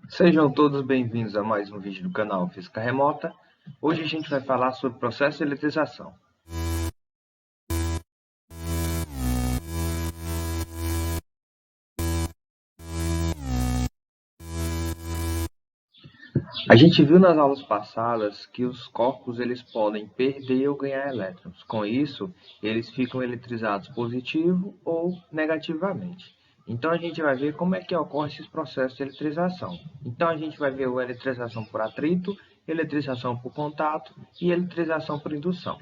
Sejam todos bem-vindos a mais um vídeo do canal Física Remota. Hoje a gente vai falar sobre processo de eletrização. A gente viu nas aulas passadas que os corpos eles podem perder ou ganhar elétrons. Com isso, eles ficam eletrizados positivo ou negativamente. Então a gente vai ver como é que ocorre esses processos de eletrização. Então a gente vai ver a eletrização por atrito, eletrização por contato e eletrização por indução.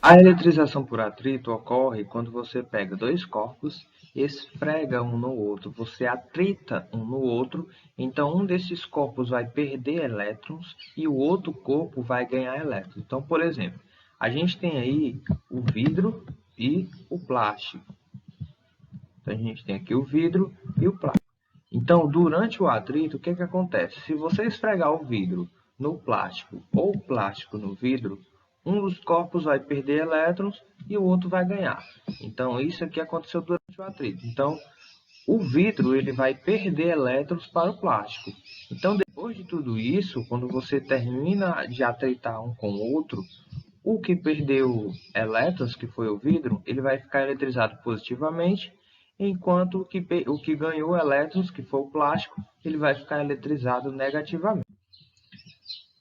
A eletrização por atrito ocorre quando você pega dois corpos, esfrega um no outro, você atrita um no outro, então um desses corpos vai perder elétrons e o outro corpo vai ganhar elétrons. Então, por exemplo, a gente tem aí o vidro e o plástico. Então, a gente tem aqui o vidro e o plástico. Então, durante o atrito, o que acontece? Se você esfregar o vidro no plástico ou o plástico no vidro, um dos corpos vai perder elétrons e o outro vai ganhar. Então, isso aqui aconteceu durante o atrito. Então, o vidro ele vai perder elétrons para o plástico. Então, depois de tudo isso, quando você termina de atritar um com o outro, o que perdeu elétrons, que foi o vidro, ele vai ficar eletrizado positivamente, enquanto o que ganhou elétrons, que foi o plástico, ele vai ficar eletrizado negativamente.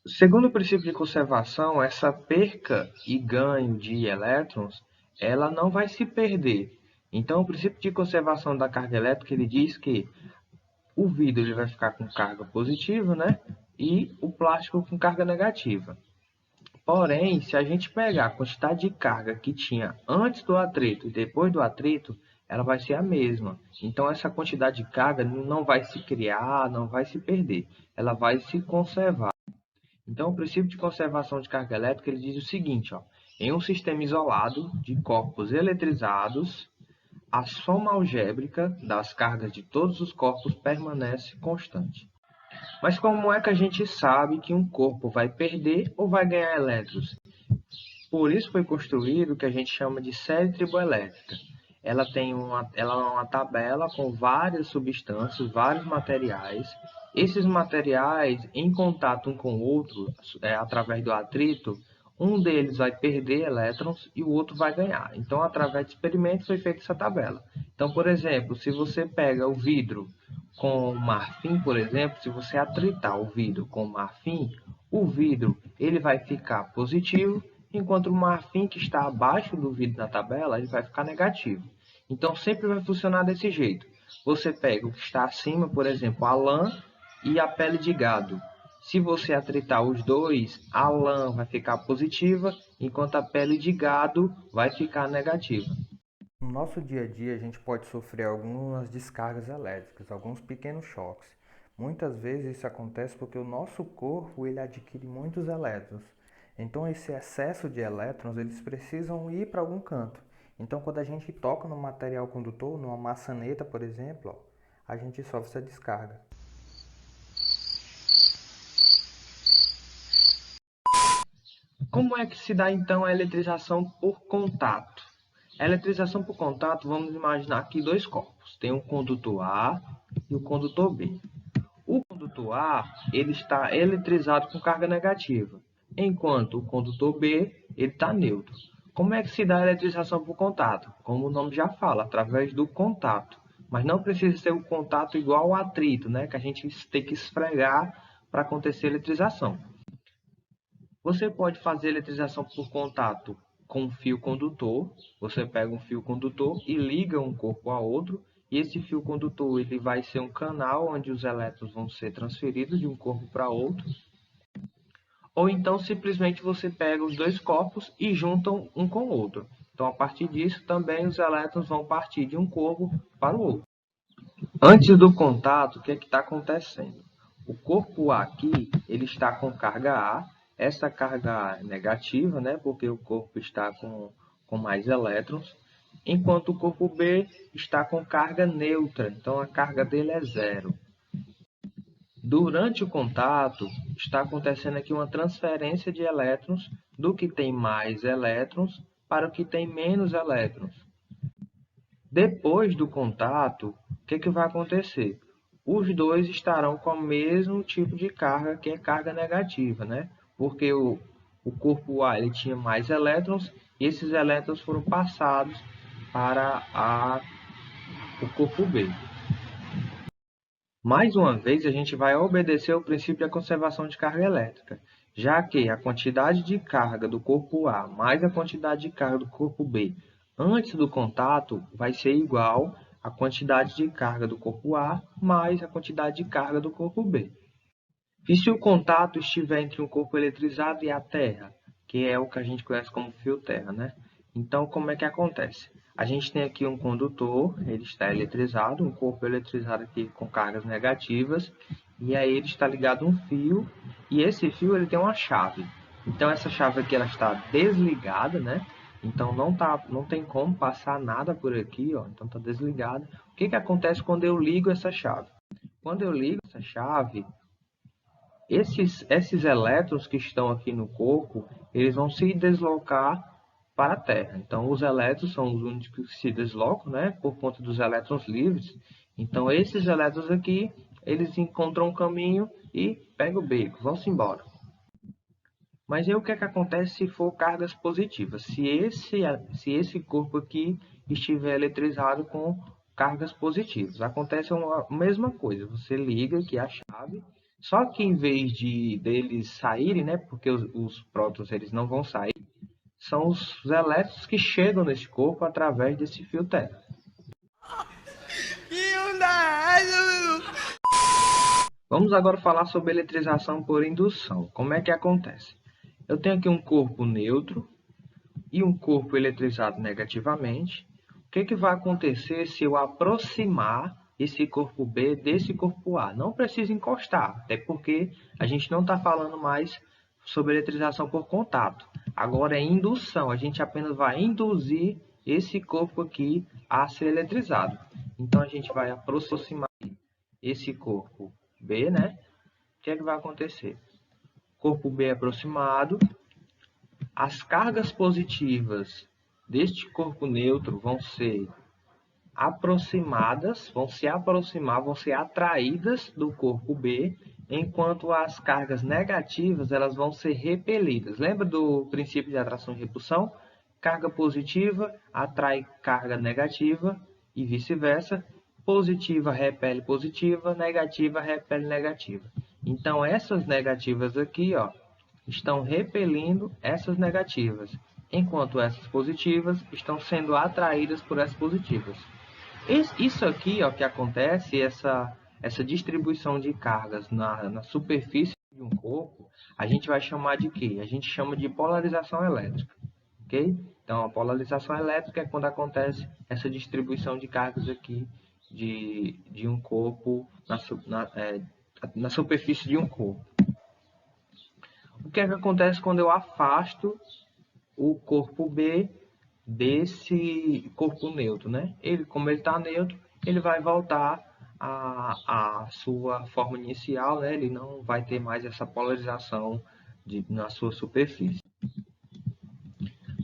Segundo o princípio de conservação, essa perca e ganho de elétrons, ela não vai se perder. Então, o princípio de conservação da carga elétrica, ele diz que o vidro ele vai ficar com carga positiva, né? E o plástico com carga negativa. Porém, se a gente pegar a quantidade de carga que tinha antes do atrito e depois do atrito, ela vai ser a mesma. Então, essa quantidade de carga não vai se criar, não vai se perder. Ela vai se conservar. Então, o princípio de conservação de carga elétrica ele diz o seguinte, ó, em um sistema isolado de corpos eletrizados, a soma algébrica das cargas de todos os corpos permanece constante. Mas como é que a gente sabe que um corpo vai perder ou vai ganhar elétrons? Por isso foi construído o que a gente chama de série triboelétrica. Ela é uma tabela com várias substâncias, vários materiais. Esses materiais, em contato um com o outro, através do atrito, um deles vai perder elétrons e o outro vai ganhar. Então, através de experimentos, foi feita essa tabela. Então, por exemplo, se você pega o vidro com marfim, por exemplo, se você atritar o vidro com marfim, o vidro ele vai ficar positivo, enquanto o marfim que está abaixo do vidro na tabela ele vai ficar negativo. Então sempre vai funcionar desse jeito. Você pega o que está acima, por exemplo, a lã e a pele de gado. Se você atritar os dois, a lã vai ficar positiva, enquanto a pele de gado vai ficar negativa. No nosso dia a dia, a gente pode sofrer algumas descargas elétricas, alguns pequenos choques. Muitas vezes isso acontece porque o nosso corpo ele adquire muitos elétrons. Então esse excesso de elétrons eles precisam ir para algum canto. Então quando a gente toca no material condutor, numa maçaneta, por exemplo, a gente sofre essa descarga. Como é que se dá então a eletrização por contato? A eletrização por contato, vamos imaginar aqui dois corpos. Tem o condutor A e o condutor B. O condutor A ele está eletrizado com carga negativa, enquanto o condutor B ele está neutro. Como é que se dá a eletrização por contato? Como o nome já fala, através do contato. Mas não precisa ser um contato igual ao atrito, né? Que a gente tem que esfregar para acontecer a eletrização. Você pode fazer eletrização por contato com um fio condutor. Você pega um fio condutor e liga um corpo a outro. E esse fio condutor ele vai ser um canal onde os elétrons vão ser transferidos de um corpo para outro. Ou então simplesmente você pega os dois corpos e juntam um com o outro. Então a partir disso também os elétrons vão partir de um corpo para o outro. Antes do contato, o que está acontecendo? O corpo A aqui, ele está com carga A. Essa carga A é negativa, né? Porque o corpo está com mais elétrons. Enquanto o corpo B está com carga neutra. Então, a carga dele é zero. Durante o contato, está acontecendo aqui uma transferência de elétrons do que tem mais elétrons para o que tem menos elétrons. Depois do contato, o que vai acontecer? os dois estarão com o mesmo tipo de carga, que é carga negativa, né? Porque o corpo A ele tinha mais elétrons e esses elétrons foram passados para o corpo B. Mais uma vez, a gente vai obedecer ao princípio da conservação de carga elétrica, já que a quantidade de carga do corpo A mais a quantidade de carga do corpo B antes do contato vai ser igual à quantidade de carga do corpo A mais a quantidade de carga do corpo B. E se o contato estiver entre um corpo eletrizado e a Terra, que é o que a gente conhece como fio-terra, né? Então, como é que acontece? A gente tem aqui um condutor, ele está eletrizado, um corpo eletrizado aqui com cargas negativas, e aí ele está ligado a um fio, e esse fio ele tem uma chave. Então, essa chave aqui ela está desligada, né? Então, não tem como passar nada por aqui, ó. Então, está desligada. O que acontece quando eu ligo essa chave? Quando eu ligo essa chave, esses elétrons que estão aqui no corpo, eles vão se deslocar para a Terra. Então, os elétrons são os únicos que se deslocam, né, por conta dos elétrons livres. Então, esses elétrons aqui, eles encontram um caminho e pegam o beco, vão-se embora. Mas aí o que acontece se for cargas positivas? Se esse corpo aqui estiver eletrizado com cargas positivas, acontece a mesma coisa. Você liga aqui a chave, só que em vez deles saírem, né, porque os prótons eles não vão sair, são os elétrons que chegam nesse corpo através desse fio terra. Vamos agora falar sobre eletrização por indução. Como é que acontece? Eu tenho aqui um corpo neutro e um corpo eletrizado negativamente. O que vai acontecer se eu aproximar esse corpo B desse corpo A? Não precisa encostar, até porque a gente não está falando mais sobre eletrização por contato. Agora é indução, a gente apenas vai induzir esse corpo aqui a ser eletrizado. Então a gente vai aproximar esse corpo B, né? O que vai acontecer? Corpo B aproximado, as cargas positivas deste corpo neutro vão ser aproximadas, vão se aproximar, vão ser atraídas do corpo B, enquanto as cargas negativas elas vão ser repelidas. Lembra do princípio de atração e repulsão? Carga positiva atrai carga negativa e vice-versa. Positiva repele positiva, negativa repele negativa. Então essas negativas aqui, ó, estão repelindo essas negativas, enquanto essas positivas estão sendo atraídas por essas positivas. Isso aqui, ó, que acontece, essa distribuição de cargas na superfície de um corpo, a gente vai chamar de quê? A gente chama de polarização elétrica, ok? Então, a polarização elétrica é quando acontece essa distribuição de cargas aqui de um corpo na superfície de um corpo. O que acontece quando eu afasto o corpo B desse corpo neutro, né? Como ele está neutro, ele vai voltar à sua forma inicial, né? Ele não vai ter mais essa polarização na sua superfície.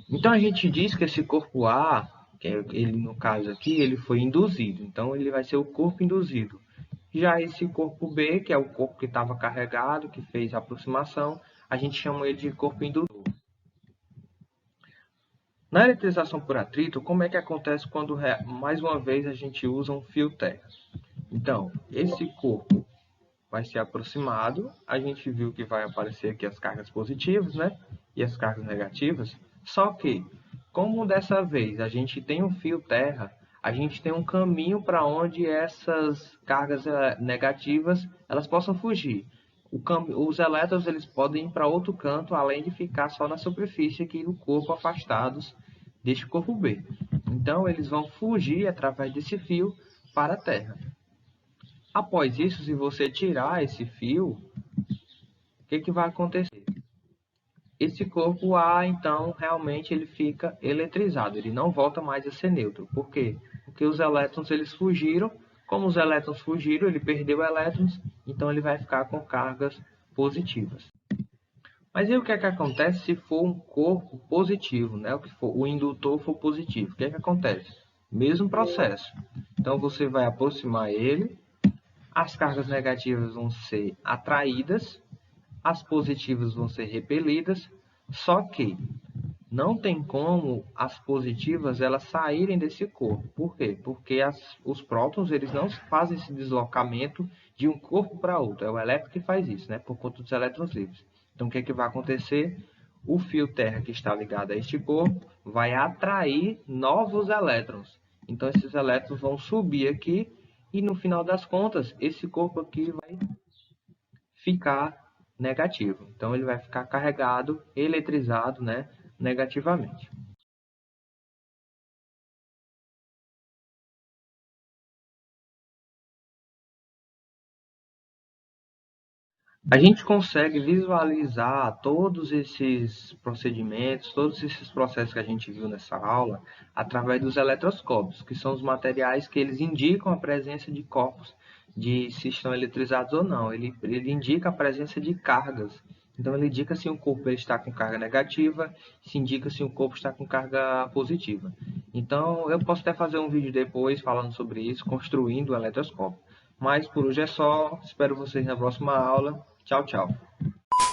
Então a gente diz que esse corpo A, que ele no caso aqui, ele foi induzido. Então ele vai ser o corpo induzido. Já esse corpo B, que é o corpo que estava carregado, que fez a aproximação, a gente chama ele de corpo indutor. Na eletrização por atrito, como é que acontece quando, mais uma vez, a gente usa um fio terra? Então, esse corpo vai ser aproximado, a gente viu que vai aparecer aqui as cargas positivas, né? E as cargas negativas. Só que, como dessa vez a gente tem um fio terra, a gente tem um caminho para onde essas cargas negativas elas possam fugir. Os elétrons eles podem ir para outro canto, além de ficar só na superfície aqui do corpo, afastados deste corpo B. Então, eles vão fugir através desse fio para a Terra. Após isso, se você tirar esse fio, o que vai acontecer? Esse corpo A, então, realmente ele fica eletrizado, ele não volta mais a ser neutro. Por quê? Porque os elétrons eles fugiram. Como os elétrons fugiram, ele perdeu elétrons, então ele vai ficar com cargas positivas. Mas aí o que acontece se for um corpo positivo, né? O indutor for positivo? O que acontece? Mesmo processo. Então você vai aproximar ele, as cargas negativas vão ser atraídas, as positivas vão ser repelidas, só que não tem como as positivas elas saírem desse corpo. Por quê? Porque os prótons eles não fazem esse deslocamento de um corpo para outro. É o elétron que faz isso, né? Por conta dos elétrons livres. Então, o que é que vai acontecer? O fio terra que está ligado a este corpo vai atrair novos elétrons. Então, esses elétrons vão subir aqui e, no final das contas, esse corpo aqui vai ficar negativo. Então, ele vai ficar carregado, eletrizado, né, negativamente. A gente consegue visualizar todos esses procedimentos, todos esses processos que a gente viu nessa aula, através dos eletroscópios, que são os materiais que eles indicam a presença de corpos, de se estão eletrizados ou não. Ele indica a presença de cargas. Então, ele indica se um corpo está com carga negativa, se indica se um corpo está com carga positiva. Então, eu posso até fazer um vídeo depois falando sobre isso, construindo o eletroscópio. Mas por hoje é só. Espero vocês na próxima aula. Tchau, tchau.